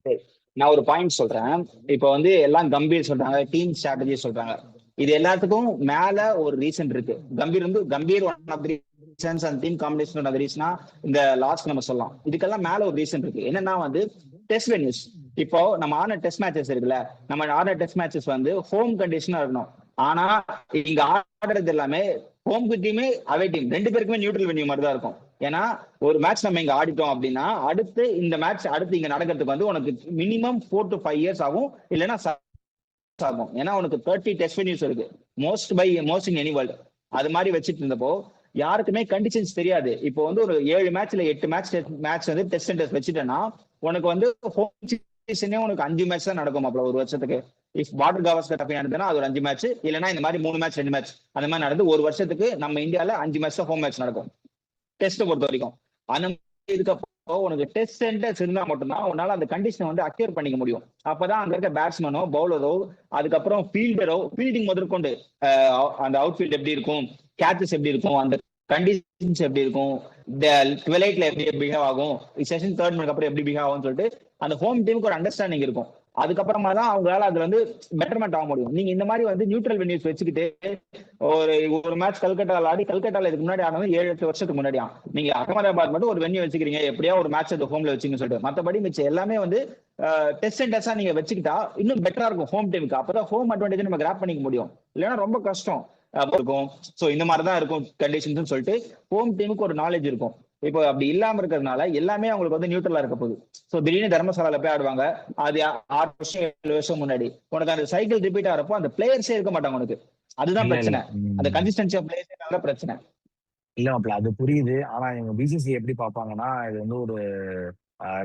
சரி. நான் ஒரு பாயிண்ட் சொல்றேன். இப்ப வந்து எல்லாம் கம்பீர் சொல்றாங்க, டீம் ஸ்ட்ராட்டஜி சொல்றாங்க. இது எல்லாத்துக்கும் மேல ஒரு ரீசன் இருக்கு. Gambhir one of the reasons and team combination one of the ரீசனா இந்த லாஸ்ட் நம்ம சொல்லலாம். இதுக்கெல்லாம் மேல ஒரு ரீசன் இருக்கு. என்னன்னா வந்து டெஸ்ட் வென்யூஸ். இப்போ நம்ம ஆன டெஸ்ட் மேட்சஸ் இருக்குல்ல, நம்ம ஆன டெஸ்ட் மேட்சஸ் வந்து ஹோம் கண்டிஷனா இருக்கணும். ஆனா இங்க ஆடுறது எல்லாமே ஹோம் டீமே அவே டீம் ரெண்டு பேருக்குமே நியூட்ரல் வென்யூ மாதிரி தான் இருக்கும். ஏன்னா ஒரு மேட்ச் நம்ம இங்க ஆடிட்டோம் அப்படின்னா அடுத்து இந்த மேட்ச் அடுத்து இங்க நடக்கிறதுக்கு வந்து உனக்கு மினிமம் 4 to 5 இயர்ஸ் ஆகும், இல்லைன்னா ஆகும். ஏன்னா உனக்கு 30 டெஸ்ட் வென்யூஸ் இருக்கு, மோஸ்ட் இன் எனி வேர்ல்டு. அது மாதிரி வச்சுட்டு இருந்தப்போ யாருக்குமே கண்டிஷன்ஸ் தெரியாது. இப்போ வந்து ஒரு 7 மேட்ச்ல 8 மேட்ச் வந்து டெஸ்ட் சென்டர்ஸ் வச்சுட்டேன்னா உனக்கு வந்து ஹோம் சீசனே உனக்கு 5 மேட்ச் தான் நடக்கும் அப்போ ஒரு வருஷத்துக்கு. இஃப் பார்டர் கவாஸ்கர் டப்பி நடந்ததுன்னா அது ஒரு 5 மேட்ச், இல்லைன்னா இந்த மாதிரி 3 மேட்ச் 2 மேட்ச் அந்த மாதிரி நடந்து ஒரு வருஷத்துக்கு நம்ம இந்தியால 5 மேட்ச் தான் ஹோம் மேட்ச் நடக்கும் டெஸ்ட் பொறுத்த வரைக்கும். அந்த இதுக்கப்போ உனக்கு டெஸ்ட் சென்டர்ஸ் இருந்தா மட்டும்தான் உன்னால அந்த கண்டிஷனை வந்து அக்யூர் பண்ணிக்க முடியும். அப்பதான் அங்க இருக்க பேட்ஸ்மேனோ பவுலரோ அதுக்கப்புறம் ஃபீல்டரோ ஃபீல்டிங் முதற்கொண்டு அந்த அவுட் ஃபீல்ட் எப்படி இருக்கும், கேச்சஸ் எப்படி இருக்கும், அந்த கண்டிஷன்ஸ் எப்படி இருக்கும், டுவெலைட்ல எப்படி பிஹேவ் ஆகும், செஷன் தேர்ட் மினிட் அப்புறம் எப்படி பிஹேவ் ஆகும்னு சொல்லிட்டு அந்த ஹோம் டீமுக்கு ஒரு அண்டர்ஸ்டாண்டிங் இருக்கும். அதுக்கப்புறமா தான் அவங்களால அதுல வந்து பெட்டர்மெண்ட் ஆக முடியும். நீங்க இந்த மாதிரி வந்து நியூட்ரல் வென்யூஸ் வச்சுக்கிட்டு ஒரு மேட்ச் கல்கட்டால ஆடி, கல்கட்டால இதுக்கு முன்னாடி ஆனது 7-8 வருஷத்துக்கு முன்னாடியா, நீங்க அகமதாபாத் மட்டும் ஒரு வென்யூ வச்சுக்கிறீங்க எப்படியா ஒரு மேட்ச் அந்த ஹோம்ல வச்சுங்க சொல்லிட்டு, மத்தபடி மிச்சம் எல்லாமே வந்து டெஸ்ட் சென்டர்ஸா நீங்க வச்சுக்கிட்டா இன்னும் பெட்டரா இருக்கும் ஹோம் டீமுக்கு. அப்பதான் ஹோம் அட்வான்டேஜ் நம்ம கிராப் பண்ணிக்க முடியும், இல்லைன்னா ரொம்ப கஷ்டம் இருக்கும். சோ இந்த மாதிரிதான் இருக்கும் கண்டிஷன்ஸ் சொல்லிட்டு ஹோம் டீமுக்கு ஒரு நாலேஜ் இருக்கும். இப்போ அப்படி இல்லாம இருக்கிறதுனால எல்லாமே அவங்களுக்கு வந்து நியூட்ரலா இருக்க போகுது. சோ திடீர்னு தர்மசாலால போய் ஆடுவாங்க, அது 6 வருஷம் 7 வருஷம் முன்னாடி உனக்கு அந்த சைக்கிள் ரிப்பீட் ஆகிறப்போ அந்த பிளேயர்ஸே இருக்க மாட்டாங்க உனக்கு. அதுதான் இல்ல இல்ல பிரச்சனை. அந்த கன்சிஸ்டன்சி ஆஃப் பிளேயர்ஸ்னால பிரச்சனை. இல்ல மாப்பிள, அது புரியுது. ஆனா எங்க பிசிசி எப்படி பார்ப்பாங்கன்னா, இது வந்து ஒரு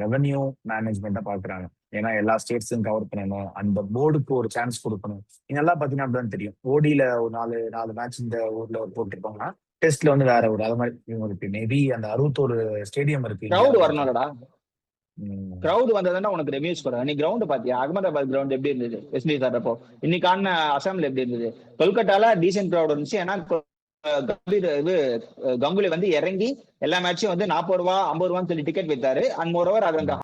ரெவென்யூ மேனேஜ்மெண்ட்டா பாக்குறாங்க. ஏன்னா எல்லா ஸ்டேட்ஸும் கவர் பண்ணணும், அந்த போர்டுக்கு ஒரு சான்ஸ் கொடுக்கணும். நீங்க எல்லாம் பாத்தீங்கன்னா அப்படிதான் தெரியும். ஓடியில ஒரு 4 மேட்ச் இந்த ஊர்ல போட்டிருப்பாங்கன்னா டெஸ்ட்ல வந்து வேற ஒரு அது மாதிரி இவங்களுக்கு மேபி அந்த 61 ஸ்டேடியம் இருக்கு கிரௌட் இந்தியாவில் மொத்தம். வரணும்லடா. உம். கிரௌட் வந்ததுன்னா உனக்கு ரெவியூஸ் கூட. நீ கிரவுண்ட் பாத்தியா? அகமதாபாத் கிரவுண்ட் எப்படி இருந்தது வெஸ்ட் இண்டீஸ் ஆடுறப்போ? இன்னைக்கு ஆன அசாம்ல எப்படி இருந்தது? கொல்கட்டால டீசென்ட் கிரௌட் இருந்துச்சு. ஏன்னா கங்குலி வந்து இறங்கி எல்லா மேட்சும் வந்து 40 ரூபா 50 ரூபான்னு சொல்லி டிக்கெட் வித்தாரு. அண்ட் மோர் ஓவர் அது அந்த